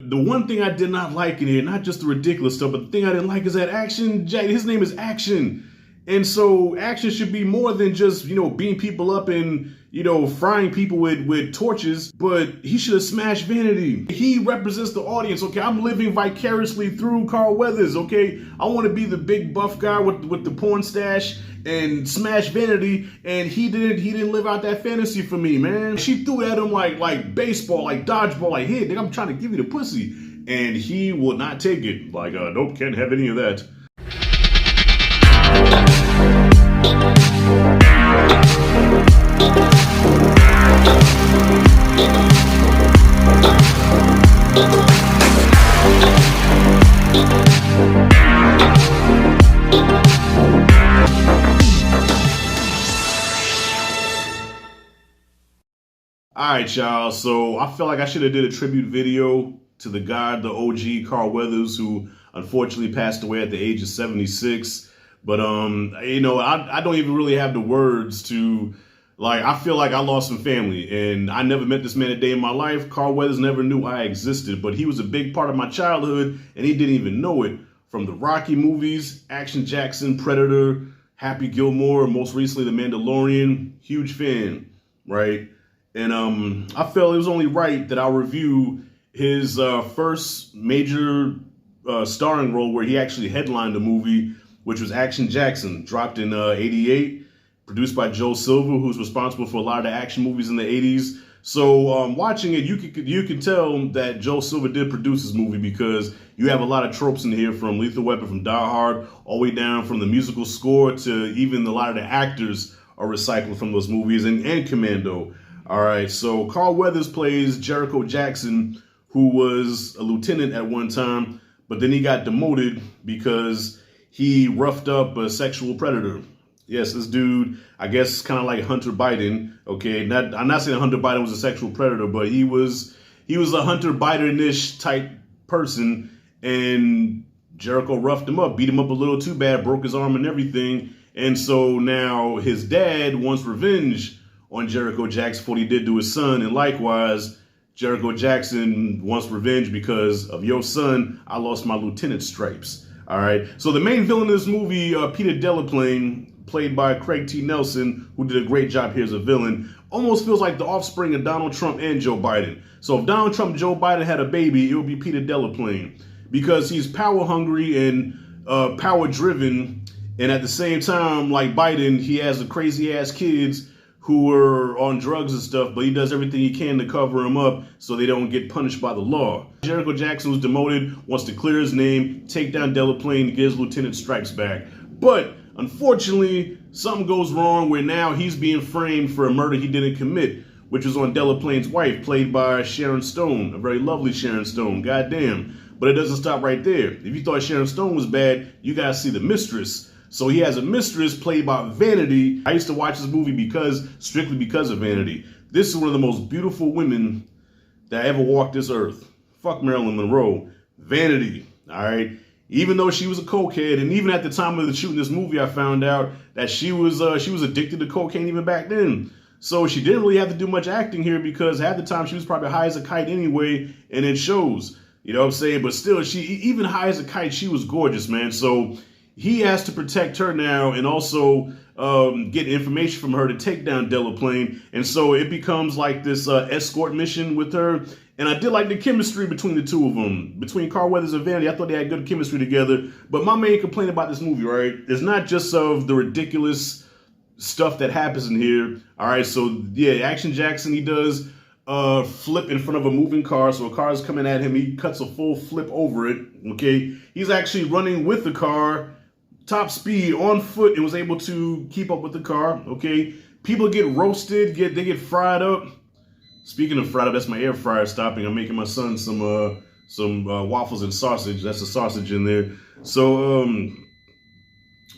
But the one thing I did not like in here, not just the ridiculous stuff, but the thing I didn't like is that Action Jack, his name is Action. And so Action should be more than just, beating people up and, frying people with torches, but he should have smashed Vanity. He represents the audience, okay? I'm living vicariously through Carl Weathers, okay? I want to be the big buff guy with the porn stash and smash Vanity, and he didn't live out that fantasy for me, man. She threw it at him like baseball, like dodgeball, like, hey, nigga, I'm trying to give you the pussy. And he will not take it. Like, nope, can't have any of that. Alright, y'all, so I felt like I should have did a tribute video to the God, the OG Carl Weathers, who unfortunately passed away at the age of 76. But, I don't even really have the words to, I feel like I lost some family, and I never met this man a day in my life. Carl Weathers never knew I existed, but he was a big part of my childhood, and he didn't even know it. From the Rocky movies, Action Jackson, Predator, Happy Gilmore, most recently The Mandalorian, huge fan, right? And I felt it was only right that I'll review his first major starring role where he actually headlined a movie, which was Action Jackson, dropped in '88, produced by Joe Silver, who's responsible for a lot of the action movies in the '80s. So watching it, you can tell that Joe Silver did produce this movie because you have a lot of tropes in here, from Lethal Weapon, from Die Hard, all the way down from the musical score to even a lot of the actors are recycled from those movies, and Commando. All right, so Carl Weathers plays Jericho Jackson, who was a lieutenant at one time, but then he got demoted because he roughed up a sexual predator. Yes, this dude, I guess, kind of like Hunter Biden. Okay, I'm not saying Hunter Biden was a sexual predator, but he was a Hunter Biden-ish type person, and Jericho roughed him up, beat him up a little too bad, broke his arm and everything, and so now his dad wants revenge on Jericho Jackson for what he did to his son, and likewise, Jericho Jackson wants revenge because of your son, I lost my lieutenant stripes. All right, so the main villain of this movie, Peter Delaplane, played by Craig T. Nelson, who did a great job here as a villain, almost feels like the offspring of Donald Trump and Joe Biden. So if Donald Trump and Joe Biden had a baby, it would be Peter Delaplane, because he's power hungry and power driven, and at the same time, like Biden, he has the crazy ass kids who are on drugs and stuff, but he does everything he can to cover them up so they don't get punished by the law. Jericho Jackson was demoted, wants to clear his name, take down Delaplane, get his lieutenant stripes back. But unfortunately, something goes wrong where now he's being framed for a murder he didn't commit, which was on Delaplane's wife, played by Sharon Stone, a very lovely Sharon Stone, goddamn. But it doesn't stop right there. If you thought Sharon Stone was bad, you gotta see the mistress. So he has a mistress played by Vanity. I used to watch this movie strictly because of Vanity. This is one of the most beautiful women that ever walked this earth. Fuck Marilyn Monroe. Vanity, all right? Even though she was a cokehead, and even at the time of the shooting this movie, I found out that she was addicted to cocaine even back then. So she didn't really have to do much acting here because half the time she was probably high as a kite anyway, and it shows. You know what I'm saying? But still, even high as a kite, she was gorgeous, man. So he has to protect her now and also get information from her to take down Delaplane. And so it becomes like this escort mission with her. And I did like the chemistry between the two of them, between Carl Weathers and Vanity. I thought they had good chemistry together. But my main complaint about this movie, right, is not just of the ridiculous stuff that happens in here. All right, so yeah, Action Jackson, he does flip in front of a moving car. So a car is coming at him. He cuts a full flip over it. Okay, he's actually running with the car, top speed, on foot, and was able to keep up with the car. Okay, people get roasted, they get fried up. Speaking of fried up, that's my air fryer stopping. I'm making my son some waffles and sausage. That's the sausage in there. So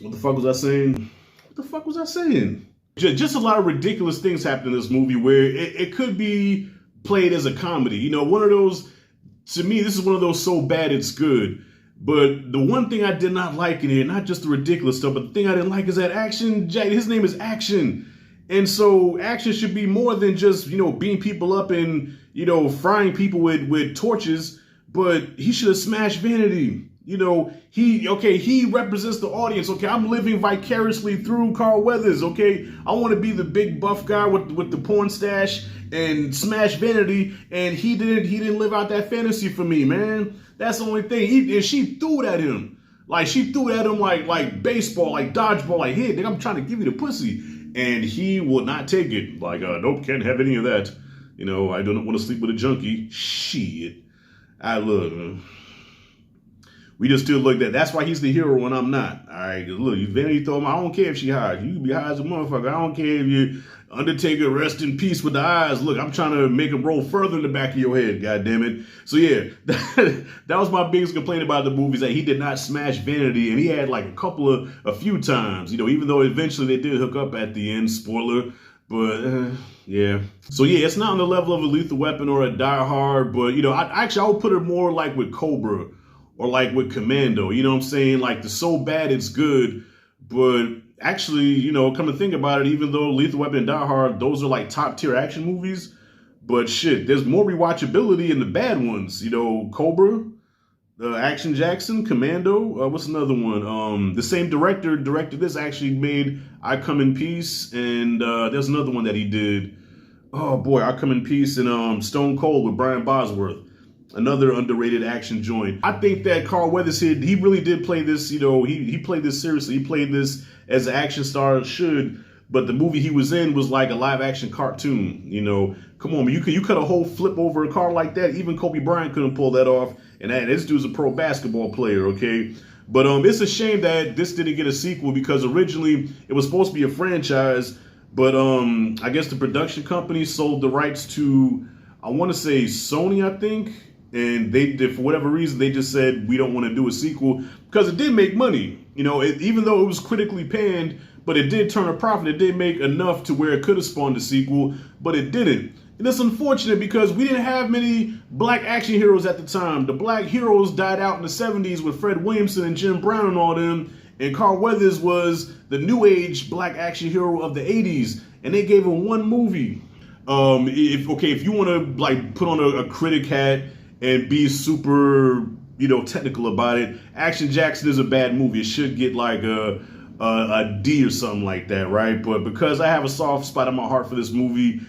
what the fuck was I saying? Just a lot of ridiculous things happen in this movie where it could be played as a comedy. You know, one of those, to me, this is one of those so bad it's good. But the one thing I did not like in here, not just the ridiculous stuff, but the thing I didn't like is that Action Jack, his name is Action. And so Action should be more than just, beating people up and, frying people with torches, but he should have smashed Vanity. You know, he represents the audience. Okay, I'm living vicariously through Carl Weathers. Okay, I want to be the big buff guy with the porn stash and smash Vanity, and he didn't live out that fantasy for me, man. That's the only thing. And she threw it at him. Like, she threw it at him like baseball, like dodgeball, like, hey, nigga, I'm trying to give you the pussy. And he will not take it. Like, nope, can't have any of that. You know, I don't want to sleep with a junkie. Shit. I love him. We just still look at that's why he's the hero when I'm not. All right, look, you Vanity throw him. I don't care if she high. You can be high as a motherfucker. I don't care if you Undertaker, rest in peace with the eyes. Look, I'm trying to make him roll further in the back of your head. God damn it. So yeah, that was my biggest complaint about the movie, is that he did not smash Vanity, and he had like a few times. You know, even though eventually they did hook up at the end. Spoiler. But, yeah. So, yeah, it's not on the level of a Lethal Weapon or a Die Hard, but, you know, I would put it more like with Cobra or like with Commando. You know what I'm saying? Like, the so bad it's good, but actually, you know, come to think about it, even though Lethal Weapon and Die Hard, those are like top-tier action movies, but shit, there's more rewatchability in the bad ones. You know, Cobra, Action Jackson, Commando, what's another one? The same director directed this, actually made I Come in Peace, and there's another one that he did. Oh boy, I Come in Peace, and Stone Cold with Brian Bosworth. Another underrated action joint. I think that Carl Weathers here, he really did play this, you know, he played this seriously. He played this as an action star should, but the movie he was in was like a live action cartoon, you know. Come on, man, you cut a whole flip over a car like that. Even Kobe Bryant couldn't pull that off. And this dude's a pro basketball player, okay? But it's a shame that this didn't get a sequel, because originally it was supposed to be a franchise, but I guess the production company sold the rights to, I want to say Sony, I think, and they did, for whatever reason, they just said we don't want to do a sequel, because it did make money. You know, even though it was critically panned, but it did turn a profit. It did make enough to where it could have spawned a sequel, but it didn't. And it's unfortunate because we didn't have many black action heroes at the time. The black heroes died out in the 70s with Fred Williamson and Jim Brown and all them. And Carl Weathers was the new age black action hero of the 80s. And they gave him one movie. If you want to like put on a critic hat and be super, you know, technical about it, Action Jackson is a bad movie. It should get like a D or something like that, right? But because I have a soft spot in my heart for this movie,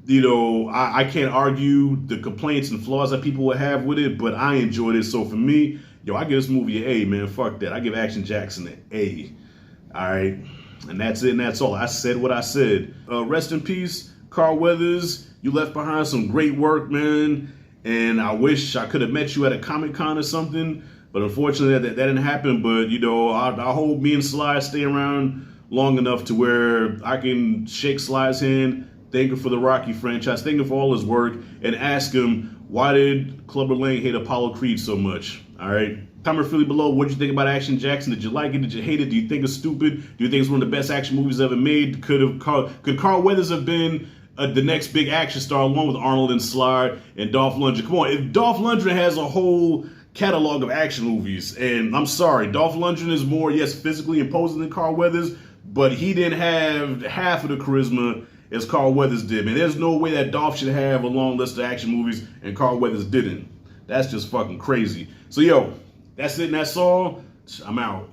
you know, I can't argue the complaints and flaws that people would have with it, but I enjoyed it. So for me, yo, I give this movie an A, man. Fuck that. I give Action Jackson an A. All right. And that's it, and that's all. I said what I said. Rest in peace, Carl Weathers. You left behind some great work, man. And I wish I could have met you at a Comic-Con or something. But unfortunately, that didn't happen. But, you know, I hope me and Sly stay around long enough to where I can shake Sly's hand, thank him for the Rocky franchise, thank him for all his work, and ask him, why did Clubber Lang hate Apollo Creed so much? All right? Comment freely below. What did you think about Action Jackson? Did you like it? Did you hate it? Do you think it's stupid? Do you think it's one of the best action movies ever made? Could Carl Weathers have been the next big action star along with Arnold and Sly and Dolph Lundgren? Come on, if Dolph Lundgren has a whole catalog of action movies, and I'm sorry, Dolph Lundgren is more, yes, physically imposing than Carl Weathers, but he didn't have half of the charisma as Carl Weathers did, man. There's no way that Dolph should have a long list of action movies and Carl Weathers didn't. That's just fucking crazy. So, yo, that's it and that's all. I'm out.